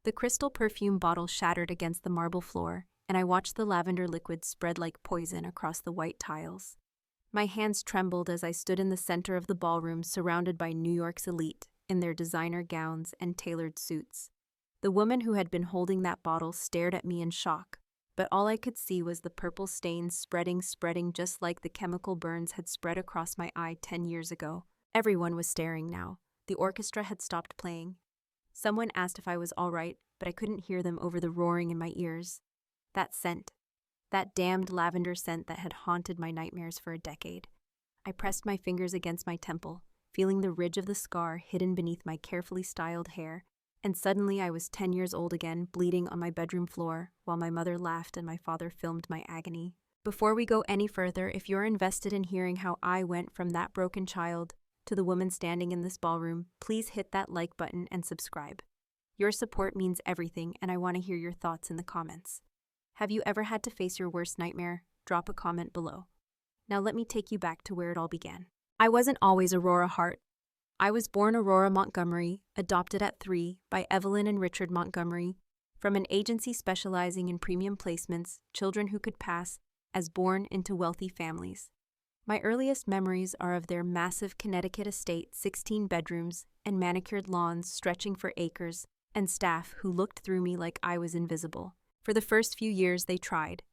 The crystal perfume bottle shattered against the marble floor, and I watched the lavender liquid spread like poison across the white tiles. My hands trembled as I stood in the center of the ballroom surrounded by New York's elite in their designer gowns and tailored suits. The woman who had been holding that bottle stared at me in shock, but all I could see was the purple stains spreading just like the chemical burns had spread across my eye 10 years ago. Everyone was staring now. The orchestra had stopped playing. Someone asked if I was all right, but I couldn't hear them over the roaring in my ears. That scent. That damned lavender scent that had haunted my nightmares for a decade. I pressed my fingers against my temple, feeling the ridge of the scar hidden beneath my carefully styled hair, and suddenly I was 10 years old again, bleeding on my bedroom floor, while my mother laughed and my father filmed my agony. Before we go any further, if you're invested in hearing how I went from that broken child to the woman standing in this ballroom, please hit that like button and subscribe. Your support means everything, and I want to hear your thoughts in the comments. Have you ever had to face your worst nightmare? Drop a comment below. Now let me take you back to where it all began. I wasn't always Aurora Hart. I was born Aurora Montgomery, adopted at 3 by Evelyn and Richard Montgomery, from an agency specializing in premium placements, children who could pass as born into wealthy families. My earliest memories are of their massive Connecticut estate, 16 bedrooms, and manicured lawns stretching for acres, and staff who looked through me like I was invisible. For the first few years, they tried.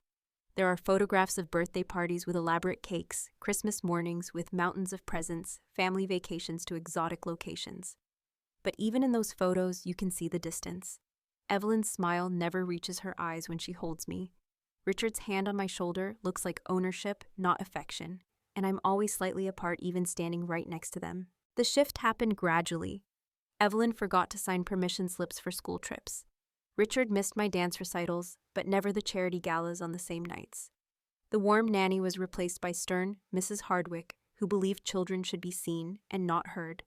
There are photographs of birthday parties with elaborate cakes, Christmas mornings with mountains of presents, family vacations to exotic locations. But even in those photos, you can see the distance. Evelyn's smile never reaches her eyes when she holds me. Richard's hand on my shoulder looks like ownership, not affection, and I'm always slightly apart even standing right next to them. The shift happened gradually. Evelyn forgot to sign permission slips for school trips. Richard missed my dance recitals, but never the charity galas on the same nights. The warm nanny was replaced by stern Mrs. Hardwick, who believed children should be seen and not heard.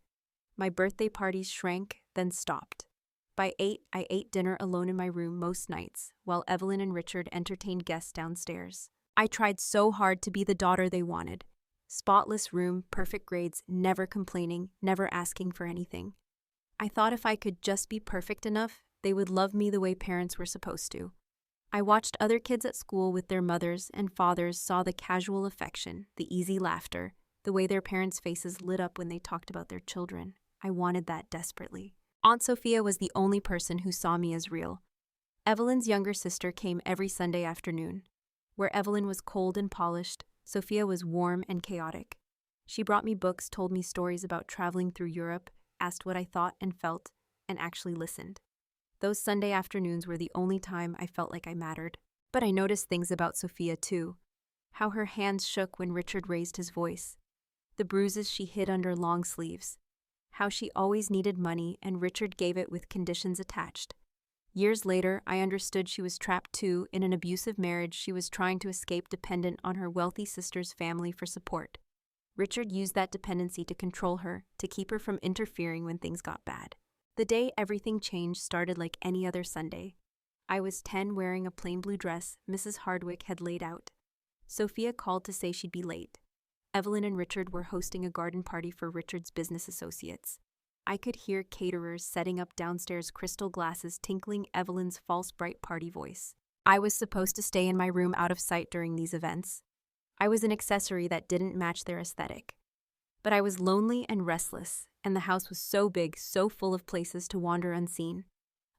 My birthday parties shrank, then stopped. By 8, I ate dinner alone in my room most nights, while Evelyn and Richard entertained guests downstairs. I tried so hard to be the daughter they wanted. Spotless room, perfect grades, never complaining, never asking for anything. I thought if I could just be perfect enough, they would love me the way parents were supposed to. I watched other kids at school with their mothers and fathers, saw the casual affection, the easy laughter, the way their parents' faces lit up when they talked about their children. I wanted that desperately. Aunt Sophia was the only person who saw me as real. Evelyn's younger sister came every Sunday afternoon. Where Evelyn was cold and polished, Sophia was warm and chaotic. She brought me books, told me stories about traveling through Europe, asked what I thought and felt, and actually listened. Those Sunday afternoons were the only time I felt like I mattered. But I noticed things about Sophia too. How her hands shook when Richard raised his voice. The bruises she hid under long sleeves. How she always needed money and Richard gave it with conditions attached. Years later, I understood she was trapped too in an abusive marriage she was trying to escape, dependent on her wealthy sister's family for support. Richard used that dependency to control her, to keep her from interfering when things got bad. The day everything changed started like any other Sunday. I was 10, wearing a plain blue dress Mrs. Hardwick had laid out. Sophia called to say she'd be late. Evelyn and Richard were hosting a garden party for Richard's business associates. I could hear caterers setting up downstairs, crystal glasses tinkling Evelyn's false bright party voice. I was supposed to stay in my room out of sight during these events. I was an accessory that didn't match their aesthetic. But I was lonely and restless, and the house was so big, so full of places to wander unseen.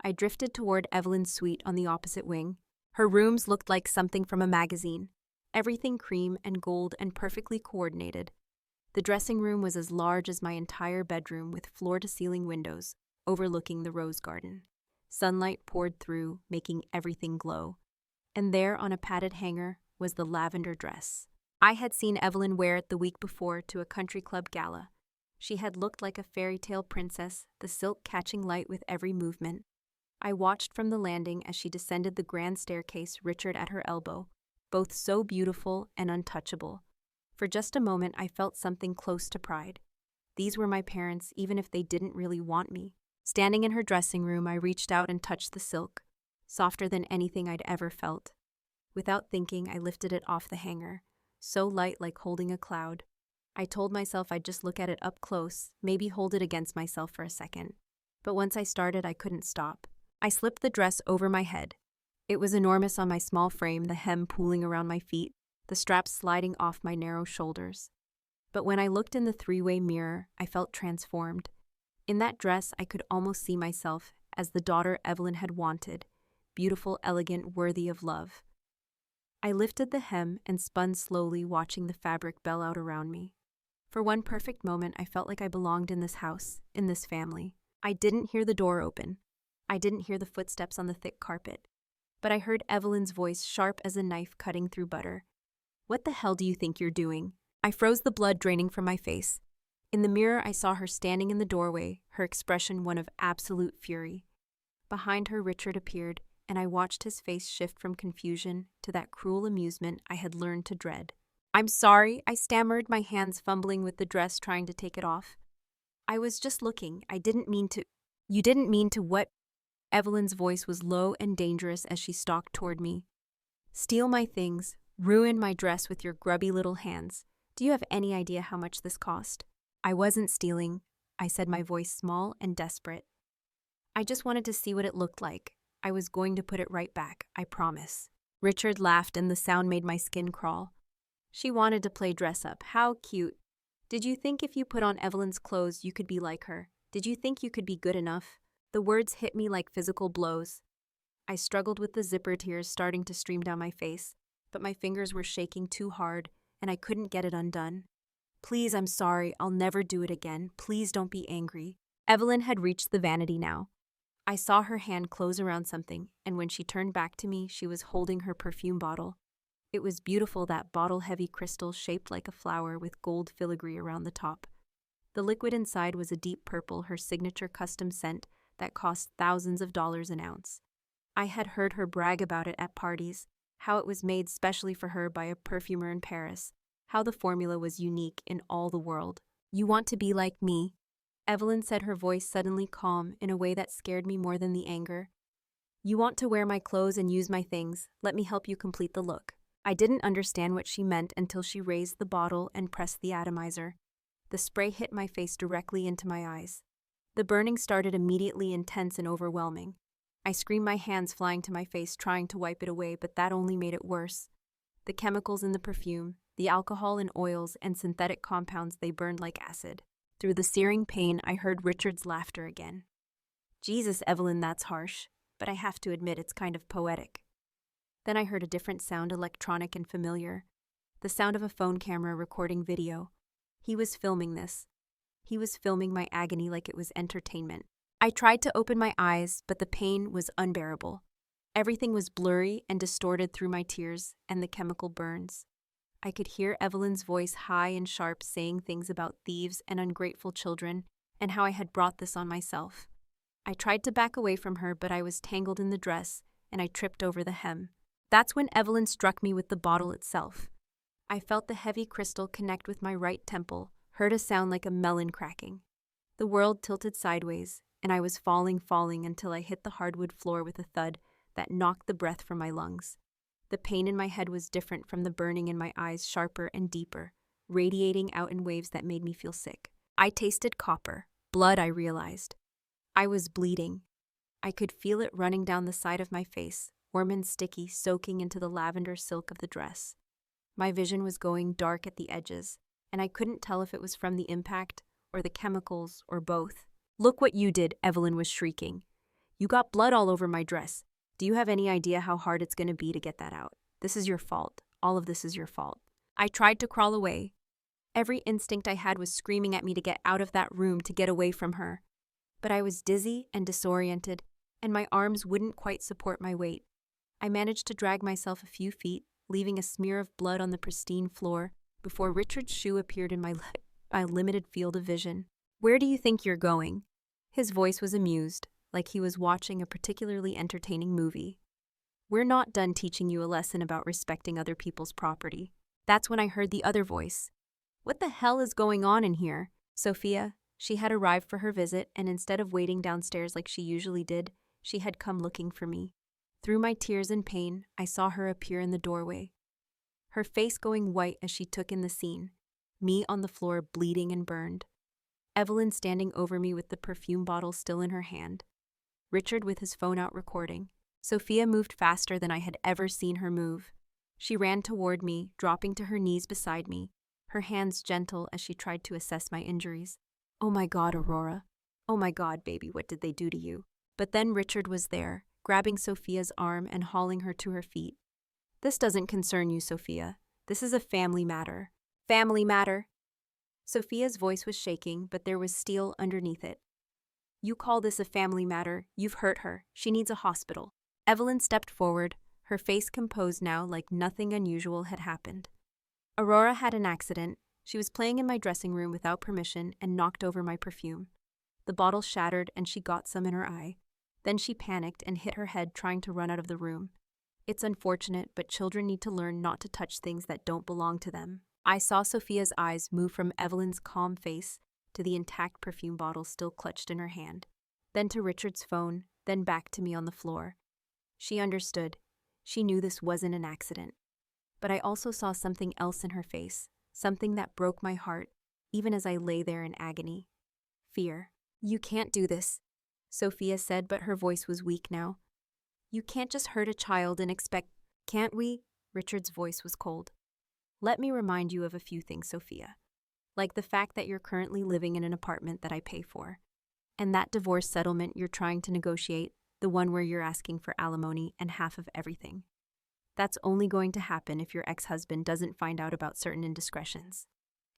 I drifted toward Evelyn's suite on the opposite wing. Her rooms looked like something from a magazine. Everything cream and gold and perfectly coordinated. The dressing room was as large as my entire bedroom, with floor-to-ceiling windows overlooking the rose garden. Sunlight poured through, making everything glow. And there on a padded hanger was the lavender dress. I had seen Evelyn wear it the week before to a country club gala. She had looked like a fairy tale princess, the silk catching light with every movement. I watched from the landing as she descended the grand staircase, Richard at her elbow, both so beautiful and untouchable. For just a moment, I felt something close to pride. These were my parents, even if they didn't really want me. Standing in her dressing room, I reached out and touched the silk, softer than anything I'd ever felt. Without thinking, I lifted it off the hanger, so light like holding a cloud. I told myself I'd just look at it up close, maybe hold it against myself for a second. But once I started, I couldn't stop. I slipped the dress over my head. It was enormous on my small frame, the hem pooling around my feet, the straps sliding off my narrow shoulders. But when I looked in the three-way mirror, I felt transformed. In that dress, I could almost see myself as the daughter Evelyn had wanted, beautiful, elegant, worthy of love. I lifted the hem and spun slowly, watching the fabric bellow out around me. For one perfect moment, I felt like I belonged in this house, in this family. I didn't hear the door open. I didn't hear the footsteps on the thick carpet. But I heard Evelyn's voice, sharp as a knife cutting through butter. "What the hell do you think you're doing?" I froze, the blood draining from my face. In the mirror, I saw her standing in the doorway, her expression one of absolute fury. Behind her, Richard appeared, and I watched his face shift from confusion to that cruel amusement I had learned to dread. "I'm sorry," I stammered, my hands fumbling with the dress, trying to take it off. "I was just looking. I didn't mean to—" "You didn't mean to what?" Evelyn's voice was low and dangerous as she stalked toward me. "Steal my things, ruin my dress with your grubby little hands. Do you have any idea how much this cost?" "I wasn't stealing," I said, my voice small and desperate. "I just wanted to see what it looked like. I was going to put it right back, I promise." Richard laughed, and the sound made my skin crawl. "She wanted to play dress up. How cute. Did you think if you put on Evelyn's clothes you could be like her? Did you think you could be good enough?" The words hit me like physical blows. I struggled with the zipper, tears starting to stream down my face, but my fingers were shaking too hard, and I couldn't get it undone. "Please, I'm sorry. I'll never do it again. Please don't be angry." Evelyn had reached the vanity now. I saw her hand close around something, and when she turned back to me, she was holding her perfume bottle. It was beautiful, that bottle-heavy crystal shaped like a flower with gold filigree around the top. The liquid inside was a deep purple, her signature custom scent that cost thousands of dollars an ounce. I had heard her brag about it at parties, how it was made specially for her by a perfumer in Paris, how the formula was unique in all the world. "You want to be like me?" Evelyn said, her voice suddenly calm in a way that scared me more than the anger. "You want to wear my clothes and use my things. Let me help you complete the look." I didn't understand what she meant until she raised the bottle and pressed the atomizer. The spray hit my face directly into my eyes. The burning started immediately, intense and overwhelming. I screamed, my hands flying to my face, trying to wipe it away, but that only made it worse. The chemicals in the perfume, the alcohol and oils and synthetic compounds, they burned like acid. Through the searing pain, I heard Richard's laughter again. "Jesus, Evelyn, that's harsh, but I have to admit it's kind of poetic." Then I heard a different sound, electronic and familiar. The sound of a phone camera recording video. He was filming this. He was filming my agony like it was entertainment. I tried to open my eyes, but the pain was unbearable. Everything was blurry and distorted through my tears and the chemical burns. I could hear Evelyn's voice, high and sharp, saying things about thieves and ungrateful children, and how I had brought this on myself. I tried to back away from her, but I was tangled in the dress, and I tripped over the hem. That's when Evelyn struck me with the bottle itself. I felt the heavy crystal connect with my right temple, heard a sound like a melon cracking. The world tilted sideways, and I was falling until I hit the hardwood floor with a thud that knocked the breath from my lungs. The pain in my head was different from the burning in my eyes, sharper and deeper, radiating out in waves that made me feel sick. I tasted copper, blood, I realized. I was bleeding. I could feel it running down the side of my face, warm and sticky, soaking into the lavender silk of the dress. My vision was going dark at the edges, and I couldn't tell if it was from the impact or the chemicals or both. "Look what you did," Evelyn was shrieking. "You got blood all over my dress. Do you have any idea how hard it's going to be to get that out? This is your fault. All of this is your fault." I tried to crawl away. Every instinct I had was screaming at me to get out of that room, to get away from her. But I was dizzy and disoriented, and my arms wouldn't quite support my weight. I managed to drag myself a few feet, leaving a smear of blood on the pristine floor, before Richard's shoe appeared in my limited field of vision. "Where do you think you're going?" His voice was amused, like he was watching a particularly entertaining movie. "We're not done teaching you a lesson about respecting other people's property." That's when I heard the other voice. "What the hell is going on in here?" Sophia, she had arrived for her visit, and instead of waiting downstairs like she usually did, she had come looking for me. Through my tears and pain, I saw her appear in the doorway, her face going white as she took in the scene, me on the floor bleeding and burned, Evelyn standing over me with the perfume bottle still in her hand. Richard with his phone out recording. Sophia moved faster than I had ever seen her move. She ran toward me, dropping to her knees beside me, her hands gentle as she tried to assess my injuries. Oh my God, Aurora. Oh my God, baby, what did they do to you? But then Richard was there, grabbing Sophia's arm and hauling her to her feet. This doesn't concern you, Sophia. This is a family matter. Family matter? Sophia's voice was shaking, but there was steel underneath it. You call this a family matter? You've hurt her. She needs a hospital. Evelyn stepped forward, her face composed now like nothing unusual had happened. Aurora had an accident. She was playing in my dressing room without permission and knocked over my perfume. The bottle shattered and she got some in her eye. Then she panicked and hit her head trying to run out of the room. It's unfortunate, but children need to learn not to touch things that don't belong to them. I saw Sophia's eyes move from Evelyn's calm face to the intact perfume bottle still clutched in her hand, then to Richard's phone, then back to me on the floor. She understood. She knew this wasn't an accident. But I also saw something else in her face, something that broke my heart, even as I lay there in agony. Fear. You can't do this, Sophia said, but her voice was weak now. You can't just hurt a child and expect— Can't we? Richard's voice was cold. Let me remind you of a few things, Sophia. Like the fact that you're currently living in an apartment that I pay for. And that divorce settlement you're trying to negotiate, the one where you're asking for alimony and half of everything. That's only going to happen if your ex-husband doesn't find out about certain indiscretions.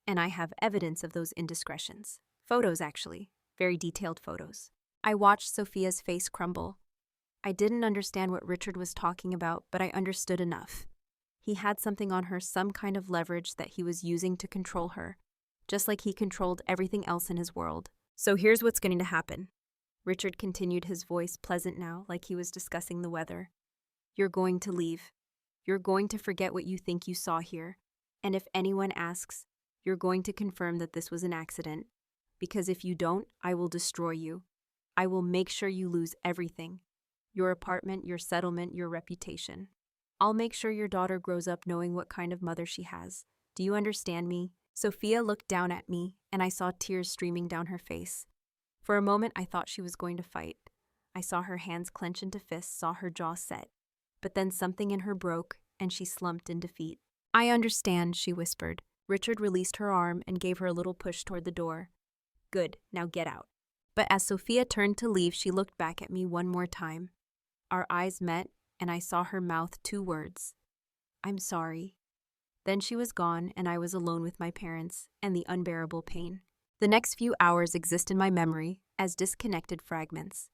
And I have evidence of those indiscretions. Photos, actually. Very detailed photos. I watched Sophia's face crumble. I didn't understand what Richard was talking about, but I understood enough. He had something on her, some kind of leverage that he was using to control her, just like he controlled everything else in his world. So here's what's going to happen. Richard continued, his voice pleasant now, like he was discussing the weather. You're going to leave. You're going to forget what you think you saw here. And if anyone asks, you're going to confirm that this was an accident. Because if you don't, I will destroy you. I will make sure you lose everything. Your apartment, your settlement, your reputation. I'll make sure your daughter grows up knowing what kind of mother she has. Do you understand me? Sophia looked down at me, and I saw tears streaming down her face. For a moment, I thought she was going to fight. I saw her hands clench into fists, saw her jaw set. But then something in her broke, and she slumped in defeat. I understand, she whispered. Richard released her arm and gave her a little push toward the door. Good, now get out. But as Sophia turned to leave, she looked back at me one more time. Our eyes met, and I saw her mouth 2 words. I'm sorry. Then she was gone, and I was alone with my parents and the unbearable pain. The next few hours exist in my memory as disconnected fragments.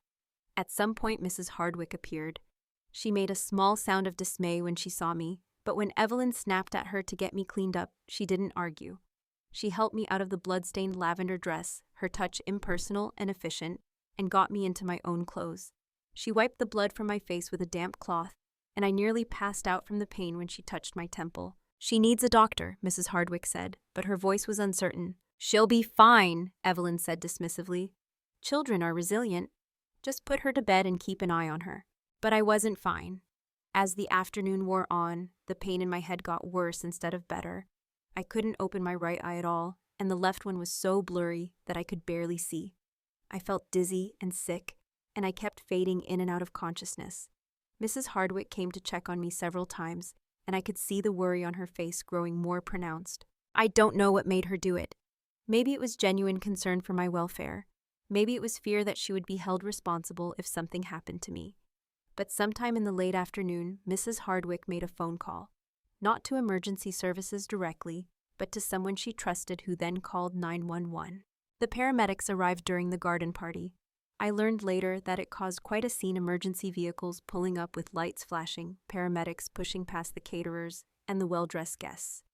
At some point, Mrs. Hardwick appeared. She made a small sound of dismay when she saw me, but when Evelyn snapped at her to get me cleaned up, she didn't argue. She helped me out of the blood-stained lavender dress, her touch impersonal and efficient, and got me into my own clothes. She wiped the blood from my face with a damp cloth, and I nearly passed out from the pain when she touched my temple. She needs a doctor, Mrs. Hardwick said, but her voice was uncertain. She'll be fine, Evelyn said dismissively. Children are resilient. Just put her to bed and keep an eye on her. But I wasn't fine. As the afternoon wore on, the pain in my head got worse instead of better. I couldn't open my right eye at all, and the left one was so blurry that I could barely see. I felt dizzy and sick, and I kept fading in and out of consciousness. Mrs. Hardwick came to check on me several times, and I could see the worry on her face growing more pronounced. I don't know what made her do it. Maybe it was genuine concern for my welfare. Maybe it was fear that she would be held responsible if something happened to me. But sometime in the late afternoon, Mrs. Hardwick made a phone call. Not to emergency services directly, but to someone she trusted who then called 911. The paramedics arrived during the garden party. I learned later that it caused quite a scene, emergency vehicles pulling up with lights flashing, paramedics pushing past the caterers, and the well-dressed guests.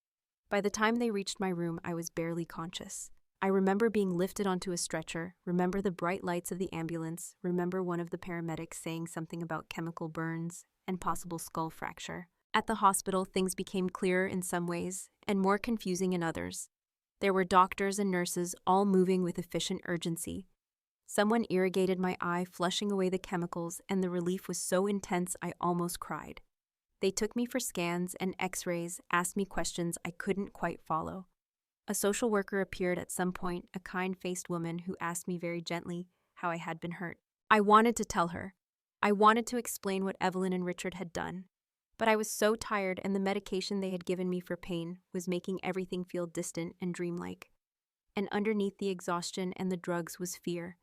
By the time they reached my room, I was barely conscious. I remember being lifted onto a stretcher, remember the bright lights of the ambulance, remember one of the paramedics saying something about chemical burns and possible skull fracture. At the hospital, things became clearer in some ways and more confusing in others. There were doctors and nurses all moving with efficient urgency. Someone irrigated my eye, flushing away the chemicals, and the relief was so intense I almost cried. They took me for scans and x-rays, asked me questions I couldn't quite follow. A social worker appeared at some point, a kind-faced woman who asked me very gently how I had been hurt. I wanted to tell her. I wanted to explain what Evelyn and Richard had done. But I was so tired, and the medication they had given me for pain was making everything feel distant and dreamlike. And underneath the exhaustion and the drugs was fear.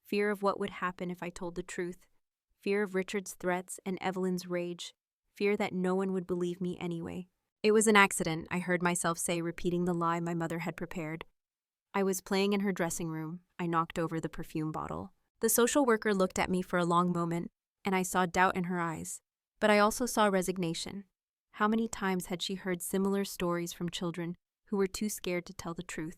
Fear of what would happen if I told the truth. Fear of Richard's threats and Evelyn's rage. Fear that no one would believe me anyway. It was an accident, I heard myself say, repeating the lie my mother had prepared. I was playing in her dressing room. I knocked over the perfume bottle. The social worker looked at me for a long moment, and I saw doubt in her eyes. But I also saw resignation. How many times had she heard similar stories from children who were too scared to tell the truth?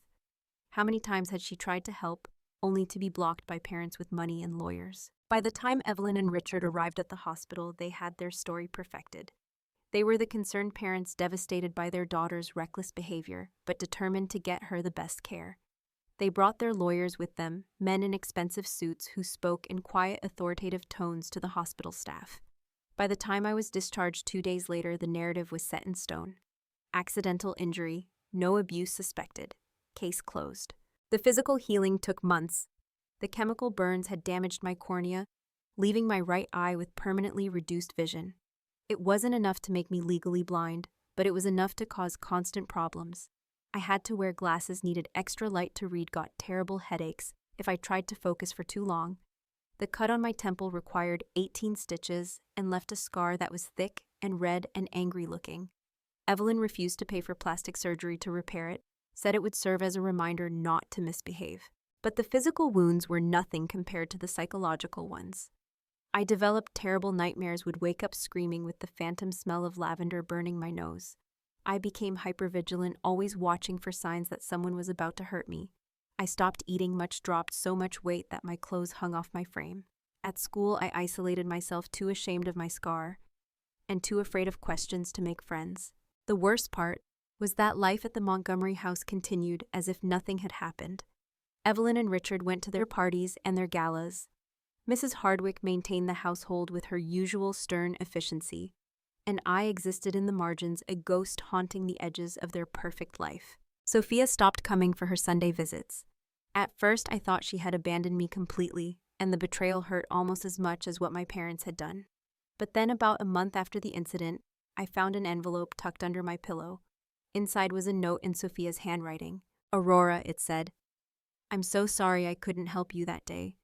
How many times had she tried to help, only to be blocked by parents with money and lawyers? By the time Evelyn and Richard arrived at the hospital, they had their story perfected. They were the concerned parents devastated by their daughter's reckless behavior, but determined to get her the best care. They brought their lawyers with them, men in expensive suits who spoke in quiet, authoritative tones to the hospital staff. By the time I was discharged 2 days later, the narrative was set in stone. Accidental injury, no abuse suspected. Case closed. The physical healing took months. The chemical burns had damaged my cornea, leaving my right eye with permanently reduced vision. It wasn't enough to make me legally blind, but it was enough to cause constant problems. I had to wear glasses, needed extra light to read, got terrible headaches if I tried to focus for too long. The cut on my temple required 18 stitches and left a scar that was thick and red and angry looking. Evelyn refused to pay for plastic surgery to repair it, said it would serve as a reminder not to misbehave. But the physical wounds were nothing compared to the psychological ones. I developed terrible nightmares, would wake up screaming with the phantom smell of lavender burning my nose. I became hypervigilant, always watching for signs that someone was about to hurt me. I stopped eating much, dropped so much weight that my clothes hung off my frame. At school, I isolated myself, too ashamed of my scar and too afraid of questions to make friends. The worst part was that life at the Montgomery house continued as if nothing had happened. Evelyn and Richard went to their parties and their galas. Mrs. Hardwick maintained the household with her usual stern efficiency, and I existed in the margins, a ghost haunting the edges of their perfect life. Sophia stopped coming for her Sunday visits. At first, I thought she had abandoned me completely, and the betrayal hurt almost as much as what my parents had done. But then, about a month after the incident, I found an envelope tucked under my pillow. Inside was a note in Sophia's handwriting. "Aurora," it said. "I'm so sorry I couldn't help you that day.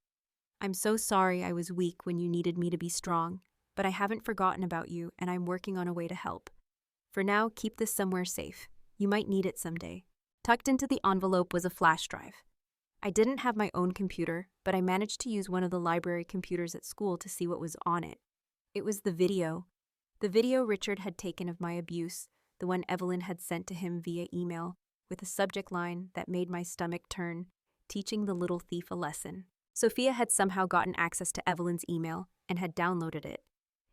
I'm so sorry I was weak when you needed me to be strong, but I haven't forgotten about you, and I'm working on a way to help. For now, keep this somewhere safe. You might need it someday." Tucked into the envelope was a flash drive. I didn't have my own computer, but I managed to use one of the library computers at school to see what was on it. It was the video Richard had taken of my abuse, the one Evelyn had sent to him via email, with a subject line that made my stomach turn, "Teaching the little thief a lesson." Sophia had somehow gotten access to Evelyn's email and had downloaded it.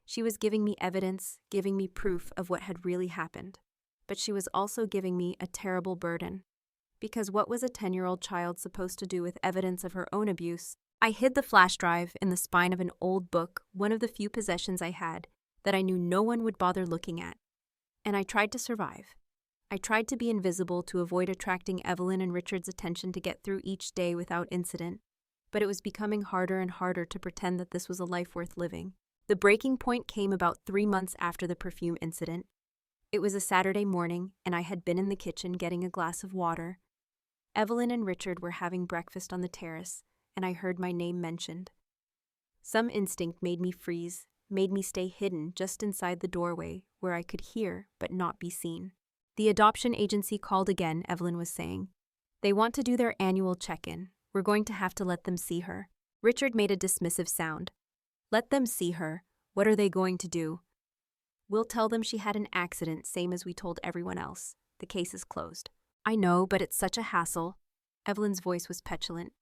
She was giving me evidence, giving me proof of what had really happened. But she was also giving me a terrible burden. Because what was a 10-year-old child supposed to do with evidence of her own abuse? I hid the flash drive in the spine of an old book, one of the few possessions I had, that I knew no one would bother looking at. And I tried to survive. I tried to be invisible to avoid attracting Evelyn and Richard's attention, to get through each day without incident. But it was becoming harder and harder to pretend that this was a life worth living. The breaking point came about 3 months after the perfume incident. It was a Saturday morning, and I had been in the kitchen getting a glass of water. Evelyn and Richard were having breakfast on the terrace, and I heard my name mentioned. Some instinct made me freeze, made me stay hidden just inside the doorway, where I could hear but not be seen. "The adoption agency called again," Evelyn was saying. "They want to do their annual check-in. We're going to have to let them see her." Richard made a dismissive sound. "Let them see her? What are they going to do?" "We'll tell them she had an accident, same as we told everyone else. The case is closed." "I know, but it's such a hassle." Evelyn's voice was petulant.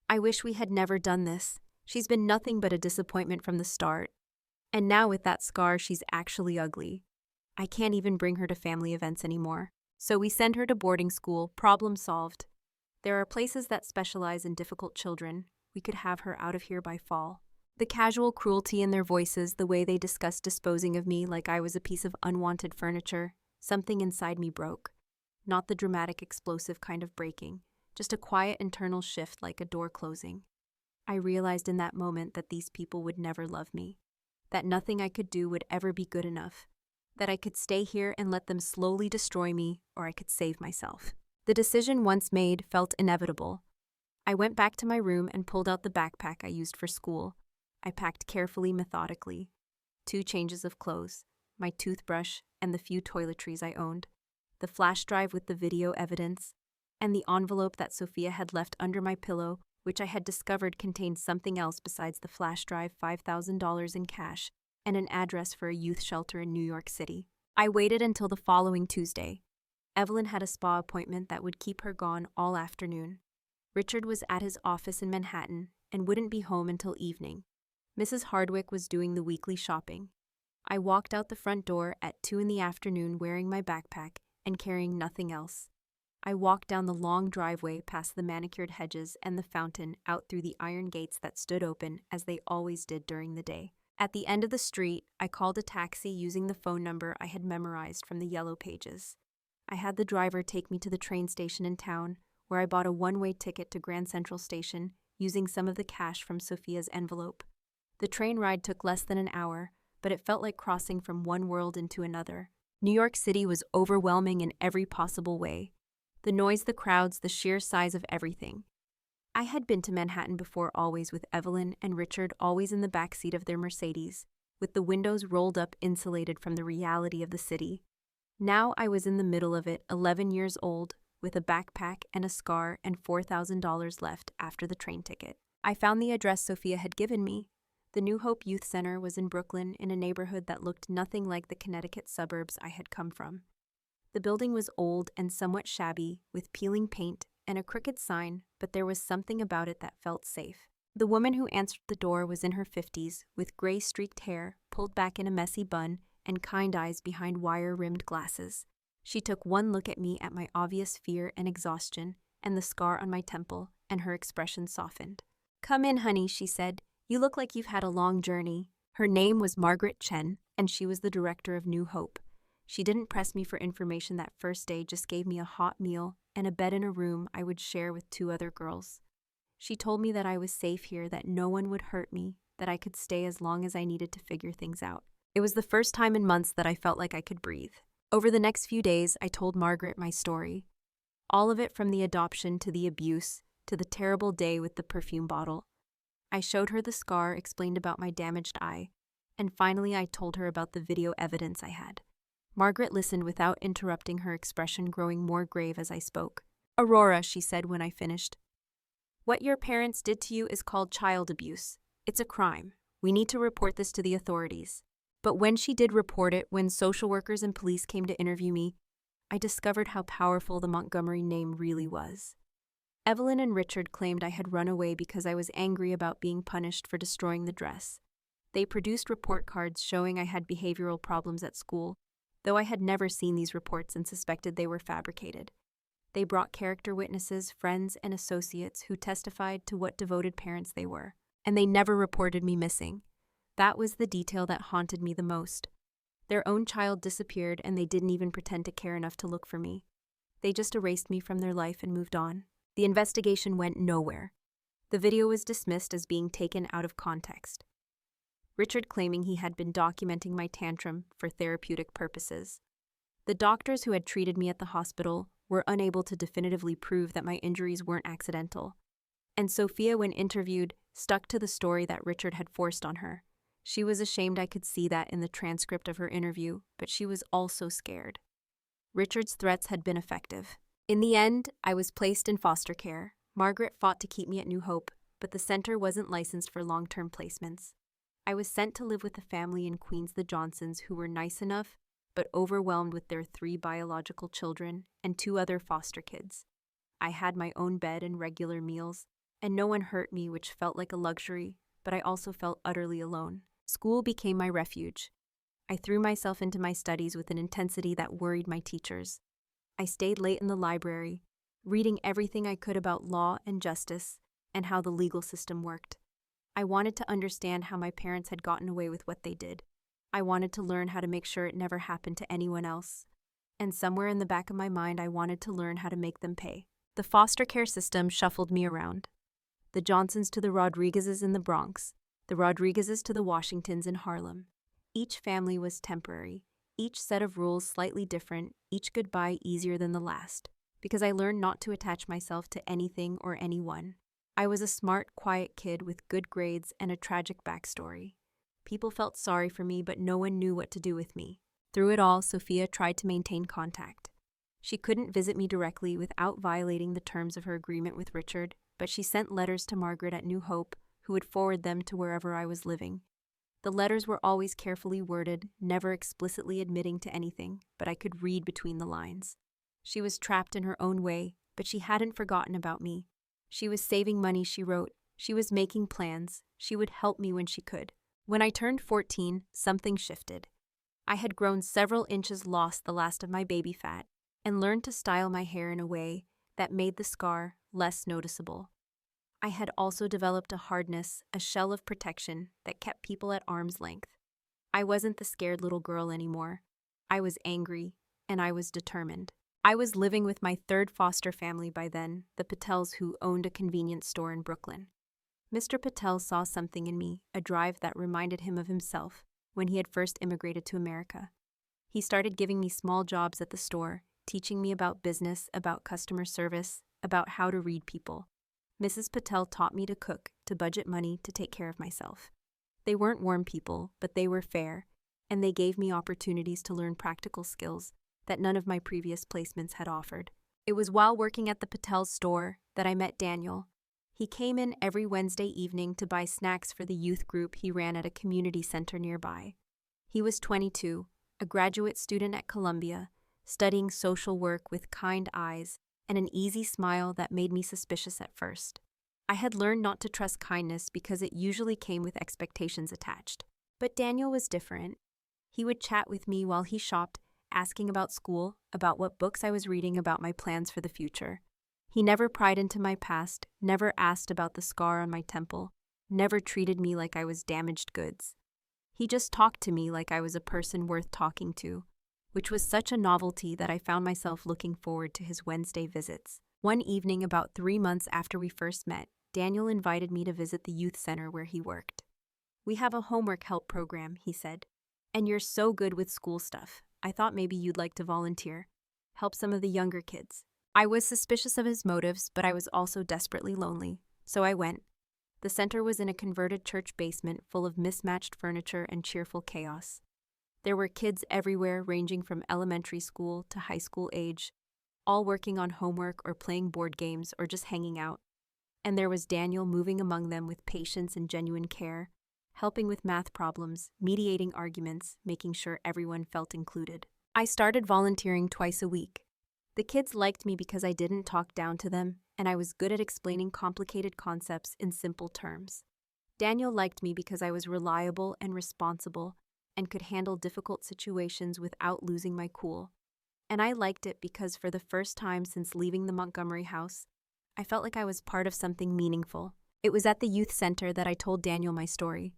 "I wish we had never done this. She's been nothing but a disappointment from the start. And now with that scar, she's actually ugly. I can't even bring her to family events anymore. So we send her to boarding school, problem solved. There are places that specialize in difficult children. We could have her out of here by fall." The casual cruelty in their voices, the way they discussed disposing of me like I was a piece of unwanted furniture, something inside me broke. Not the dramatic, explosive kind of breaking, just a quiet internal shift like a door closing. I realized in that moment that these people would never love me, that nothing I could do would ever be good enough, that I could stay here and let them slowly destroy me, or I could save myself. The decision once made felt inevitable. I went back to my room and pulled out the backpack I used for school. I packed carefully, methodically. 2 changes of clothes, my toothbrush, and the few toiletries I owned, the flash drive with the video evidence, and the envelope that Sophia had left under my pillow, which I had discovered contained something else besides the flash drive, $5,000 in cash, and an address for a youth shelter in New York City. I waited until the following Tuesday. Evelyn had a spa appointment that would keep her gone all afternoon. Richard was at his office in Manhattan and wouldn't be home until evening. Mrs. Hardwick was doing the weekly shopping. I walked out the front door at 2 in the afternoon wearing my backpack and carrying nothing else. I walked down the long driveway past the manicured hedges and the fountain out through the iron gates that stood open as they always did during the day. At the end of the street, I called a taxi using the phone number I had memorized from the yellow pages. I had the driver take me to the train station in town, where I bought a one-way ticket to Grand Central Station using some of the cash from Sophia's envelope. The train ride took less than an hour, but it felt like crossing from one world into another. New York City was overwhelming in every possible way. The noise, the crowds, the sheer size of everything. I had been to Manhattan before, always with Evelyn and Richard, always in the back seat of their Mercedes, with the windows rolled up, insulated from the reality of the city. Now I was in the middle of it, 11 years old, with a backpack and a scar and $4,000 left after the train ticket. I found the address Sophia had given me. The New Hope Youth Center was in Brooklyn, in a neighborhood that looked nothing like the Connecticut suburbs I had come from. The building was old and somewhat shabby, with peeling paint and a crooked sign, but there was something about it that felt safe. The woman who answered the door was in her 50s, with gray streaked hair, pulled back in a messy bun, and kind eyes behind wire-rimmed glasses. She took one look at me, at my obvious fear and exhaustion, and the scar on my temple, and her expression softened. "Come in, honey," she said. "You look like you've had a long journey." Her name was Margaret Chen, and she was the director of New Hope. She didn't press me for information that first day, just gave me a hot meal and a bed in a room I would share with 2 other girls. She told me that I was safe here, that no one would hurt me, that I could stay as long as I needed to figure things out. It was the first time in months that I felt like I could breathe. Over the next few days, I told Margaret my story. All of it, from the adoption to the abuse to the terrible day with the perfume bottle. I showed her the scar, explained about my damaged eye, and finally I told her about the video evidence I had. Margaret listened without interrupting, her expression growing more grave as I spoke. "Aurora," she said when I finished, "what your parents did to you is called child abuse. It's a crime. We need to report this to the authorities." But when she did report it, when social workers and police came to interview me, I discovered how powerful the Montgomery name really was. Evelyn and Richard claimed I had run away because I was angry about being punished for destroying the dress. They produced report cards showing I had behavioral problems at school, though I had never seen these reports and suspected they were fabricated. They brought character witnesses, friends, and associates who testified to what devoted parents they were, and they never reported me missing. That was the detail that haunted me the most. Their own child disappeared, and they didn't even pretend to care enough to look for me. They just erased me from their life and moved on. The investigation went nowhere. The video was dismissed as being taken out of context. Richard claiming he had been documenting my tantrum for therapeutic purposes. The doctors who had treated me at the hospital were unable to definitively prove that my injuries weren't accidental. And Sophia, when interviewed, stuck to the story that Richard had forced on her. She was ashamed, I could see that in the transcript of her interview, but she was also scared. Richard's threats had been effective. In the end, I was placed in foster care. Margaret fought to keep me at New Hope, but the center wasn't licensed for long-term placements. I was sent to live with a family in Queens, the Johnsons, who were nice enough, but overwhelmed with their 3 biological children and 2 other foster kids. I had my own bed and regular meals, and no one hurt me, which felt like a luxury, but I also felt utterly alone. School became my refuge. I threw myself into my studies with an intensity that worried my teachers. I stayed late in the library, reading everything I could about law and justice and how the legal system worked. I wanted to understand how my parents had gotten away with what they did. I wanted to learn how to make sure it never happened to anyone else. And somewhere in the back of my mind, I wanted to learn how to make them pay. The foster care system shuffled me around. the Johnsons to the Rodriguezes in the Bronx, the Rodriguezes to the Washingtons in Harlem. Each family was temporary, each set of rules slightly different, each goodbye easier than the last, because I learned not to attach myself to anything or anyone. I was a smart, quiet kid with good grades and a tragic backstory. People felt sorry for me, but no one knew what to do with me. Through it all, Sophia tried to maintain contact. She couldn't visit me directly without violating the terms of her agreement with Richard, but she sent letters to Margaret at New Hope, who would forward them to wherever I was living. The letters were always carefully worded, never explicitly admitting to anything, but I could read between the lines. She was trapped in her own way, but she hadn't forgotten about me. She was saving money, she wrote. She was making plans. She would help me when she could. When I turned 14, something shifted. I had grown several inches, lost the last of my baby fat, and learned to style my hair in a way that made the scar less noticeable. I had also developed a hardness, a shell of protection that kept people at arm's length. I wasn't the scared little girl anymore. I was angry, and I was determined. I was living with my third foster family by then, the Patels, who owned a convenience store in Brooklyn. Mr. Patel saw something in me, a drive that reminded him of himself when he had first immigrated to America. He started giving me small jobs at the store, teaching me about business, about customer service, about how to read people. Mrs. Patel taught me to cook, to budget money, to take care of myself. They weren't warm people, but they were fair, and they gave me opportunities to learn practical skills that none of my previous placements had offered. It was while working at the Patel's store that I met Daniel. He came in every Wednesday evening to buy snacks for the youth group he ran at a community center nearby. He was 22, a graduate student at Columbia, studying social work with kind eyes and an easy smile that made me suspicious at first. I had learned not to trust kindness because it usually came with expectations attached. But Daniel was different. He would chat with me while he shopped, asking about school, about what books I was reading, about my plans for the future. He never pried into my past, never asked about the scar on my temple, never treated me like I was damaged goods. He just talked to me like I was a person worth talking to, which was such a novelty that I found myself looking forward to his Wednesday visits. One evening, about 3 months after we first met, Daniel invited me to visit the youth center where he worked. "We have a homework help program," he said, "and you're so good with school stuff. I thought maybe you'd like to volunteer, help some of the younger kids." I was suspicious of his motives, but I was also desperately lonely, so I went. The center was in a converted church basement full of mismatched furniture and cheerful chaos. There were kids everywhere, ranging from elementary school to high school age, all working on homework or playing board games or just hanging out. And there was Daniel moving among them with patience and genuine care, helping with math problems, mediating arguments, making sure everyone felt included. I started volunteering twice a week. The kids liked me because I didn't talk down to them, and I was good at explaining complicated concepts in simple terms. Daniel liked me because I was reliable and responsible and could handle difficult situations without losing my cool. And I liked it because for the first time since leaving the Montgomery house, I felt like I was part of something meaningful. It was at the youth center that I told Daniel my story.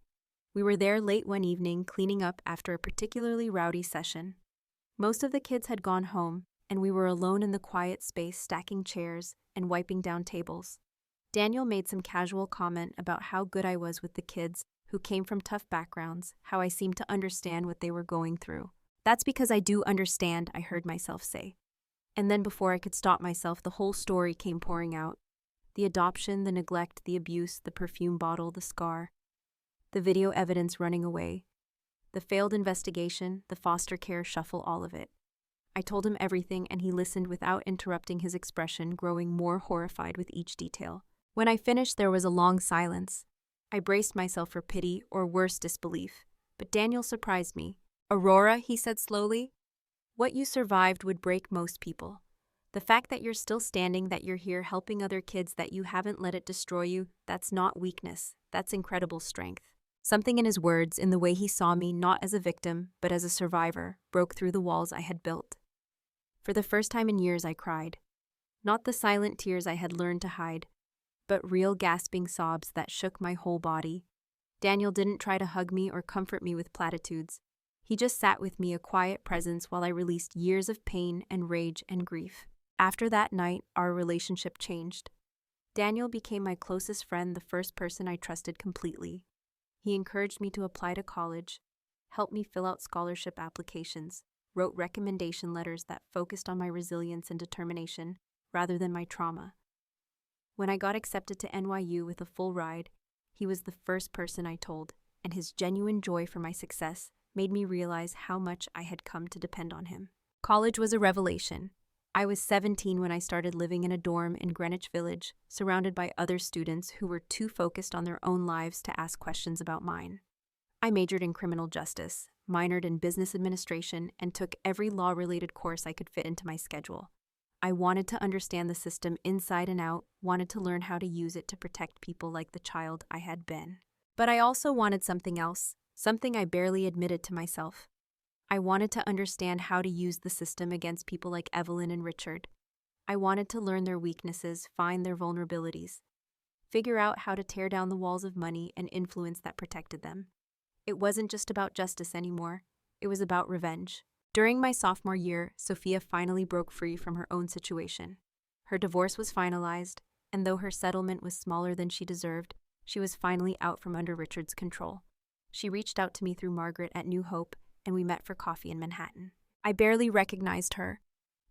We were there late one evening, cleaning up after a particularly rowdy session. Most of the kids had gone home, and we were alone in the quiet space, stacking chairs and wiping down tables. Daniel made some casual comment about how good I was with the kids who came from tough backgrounds, how I seemed to understand what they were going through. "That's because I do understand," I heard myself say. And then before I could stop myself, the whole story came pouring out. The adoption, the neglect, the abuse, the perfume bottle, the scar, the video evidence running away, the failed investigation, the foster care shuffle, all of it. I told him everything, and he listened without interrupting his expression, growing more horrified with each detail. When I finished, there was a long silence. I braced myself for pity, or worse, disbelief. But Daniel surprised me. "Aurora," he said slowly, "what you survived would break most people. The fact that you're still standing, that you're here helping other kids, that you haven't let it destroy you, that's not weakness. That's incredible strength." Something in his words, in the way he saw me not as a victim, but as a survivor, broke through the walls I had built. For the first time in years, I cried. Not the silent tears I had learned to hide, but real gasping sobs that shook my whole body. Daniel didn't try to hug me or comfort me with platitudes. He just sat with me, a quiet presence, while I released years of pain and rage and grief. After that night, our relationship changed. Daniel became my closest friend, the first person I trusted completely. He encouraged me to apply to college, helped me fill out scholarship applications, wrote recommendation letters that focused on my resilience and determination rather than my trauma. When I got accepted to NYU with a full ride, he was the first person I told, and his genuine joy for my success made me realize how much I had come to depend on him. College was a revelation. I was 17 when I started living in a dorm in Greenwich Village, surrounded by other students who were too focused on their own lives to ask questions about mine. I majored in criminal justice, minored in business administration, and took every law-related course I could fit into my schedule. I wanted to understand the system inside and out, wanted to learn how to use it to protect people like the child I had been. But I also wanted something else, something I barely admitted to myself. I wanted to understand how to use the system against people like Evelyn and Richard. I wanted to learn their weaknesses, find their vulnerabilities, figure out how to tear down the walls of money and influence that protected them. It wasn't just about justice anymore. It was about revenge. During my sophomore year, Sophia finally broke free from her own situation. Her divorce was finalized, and though her settlement was smaller than she deserved, she was finally out from under Richard's control. She reached out to me through Margaret at New Hope, and we met for coffee in Manhattan. I barely recognized her.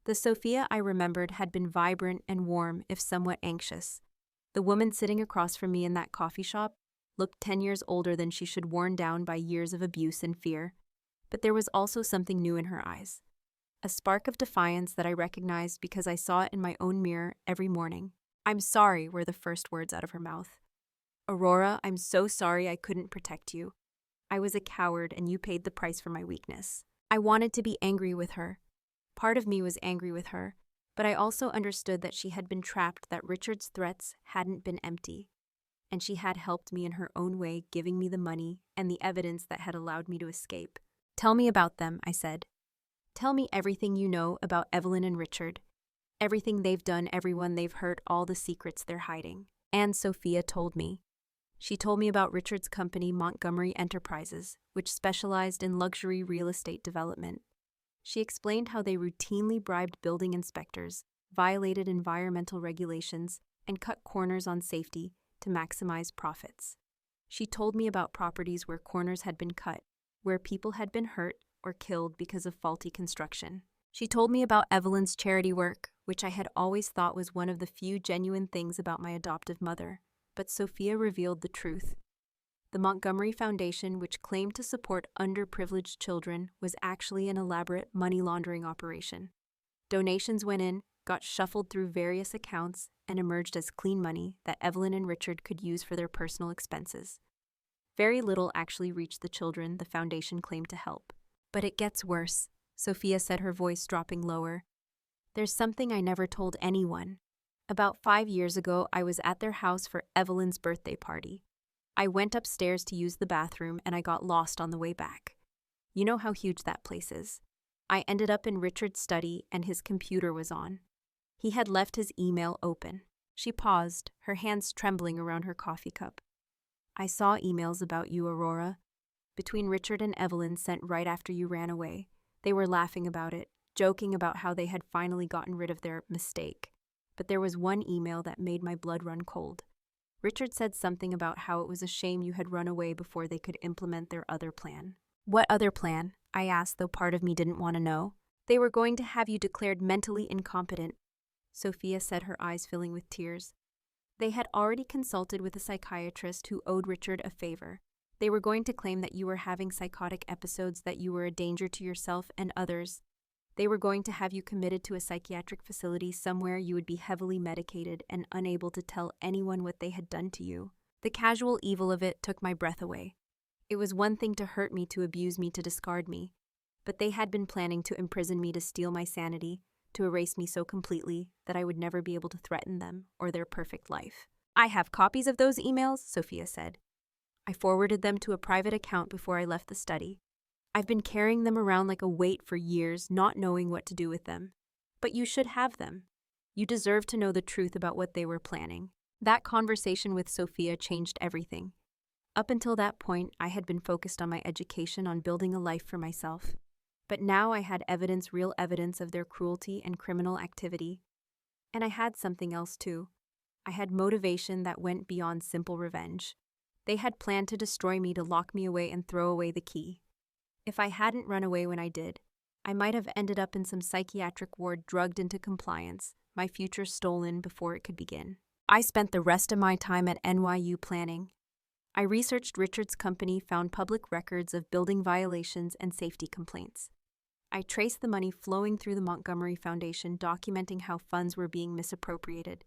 The Sophia I remembered had been vibrant and warm, if somewhat anxious. The woman sitting across from me in that coffee shop looked 10 years older than she should, worn down by years of abuse and fear. But there was also something new in her eyes. A spark of defiance that I recognized because I saw it in my own mirror every morning. "I'm sorry," were the first words out of her mouth. "Aurora, I'm so sorry I couldn't protect you. I was a coward and you paid the price for my weakness." I wanted to be angry with her. Part of me was angry with her, but I also understood that she had been trapped, that Richard's threats hadn't been empty, and she had helped me in her own way, giving me the money and the evidence that had allowed me to escape. "Tell me about them," I said. "Tell me everything you know about Evelyn and Richard. Everything they've done, everyone they've hurt, all the secrets they're hiding." And Sophia told me. She told me about Richard's company, Montgomery Enterprises, which specialized in luxury real estate development. She explained how they routinely bribed building inspectors, violated environmental regulations, and cut corners on safety to maximize profits. She told me about properties where corners had been cut, where people had been hurt or killed because of faulty construction. She told me about Evelyn's charity work, which I had always thought was one of the few genuine things about my adoptive mother. But Sophia revealed the truth. The Montgomery Foundation, which claimed to support underprivileged children, was actually an elaborate money laundering operation. Donations went in, got shuffled through various accounts, and emerged as clean money that Evelyn and Richard could use for their personal expenses. Very little actually reached the children the foundation claimed to help. "But it gets worse," Sophia said, her voice dropping lower. "There's something I never told anyone. About 5 years ago, I was at their house for Evelyn's birthday party. I went upstairs to use the bathroom and I got lost on the way back. You know how huge that place is. I ended up in Richard's study and his computer was on. He had left his email open." She paused, her hands trembling around her coffee cup. "I saw emails about you, Aurora. Between Richard and Evelyn, sent right after you ran away. They were laughing about it, joking about how they had finally gotten rid of their mistake. But there was one email that made my blood run cold. Richard said something about how it was a shame you had run away before they could implement their other plan." "What other plan?" I asked, though part of me didn't want to know. "They were going to have you declared mentally incompetent," Sophia said, her eyes filling with tears. "They had already consulted with a psychiatrist who owed Richard a favor. They were going to claim that you were having psychotic episodes, that you were a danger to yourself and others. They were going to have you committed to a psychiatric facility somewhere you would be heavily medicated and unable to tell anyone what they had done to you." The casual evil of it took my breath away. It was one thing to hurt me, to abuse me, to discard me. But they had been planning to imprison me, to steal my sanity, to erase me so completely that I would never be able to threaten them or their perfect life. "I have copies of those emails," Sophia said. "I forwarded them to a private account before I left the study. I've been carrying them around like a weight for years, not knowing what to do with them. But you should have them. You deserve to know the truth about what they were planning." That conversation with Sophia changed everything. Up until that point, I had been focused on my education, on building a life for myself. But now I had evidence, real evidence of their cruelty and criminal activity. And I had something else too. I had motivation that went beyond simple revenge. They had planned to destroy me, to lock me away and throw away the key. If I hadn't run away when I did, I might have ended up in some psychiatric ward, drugged into compliance, my future stolen before it could begin. I spent the rest of my time at NYU planning. I researched Richard's company, found public records of building violations and safety complaints. I traced the money flowing through the Montgomery Foundation, documenting how funds were being misappropriated.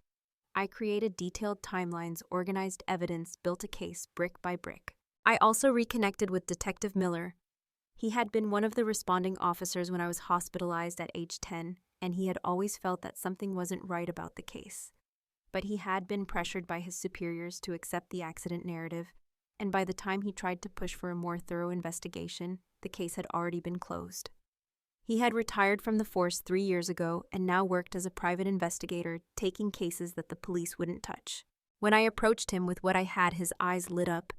I created detailed timelines, organized evidence, built a case brick by brick. I also reconnected with Detective Miller. He had been one of the responding officers when I was hospitalized at age 10, and he had always felt that something wasn't right about the case. But he had been pressured by his superiors to accept the accident narrative, and by the time he tried to push for a more thorough investigation, the case had already been closed. He had retired from the force 3 years ago and now worked as a private investigator, taking cases that the police wouldn't touch. When I approached him with what I had, his eyes lit up.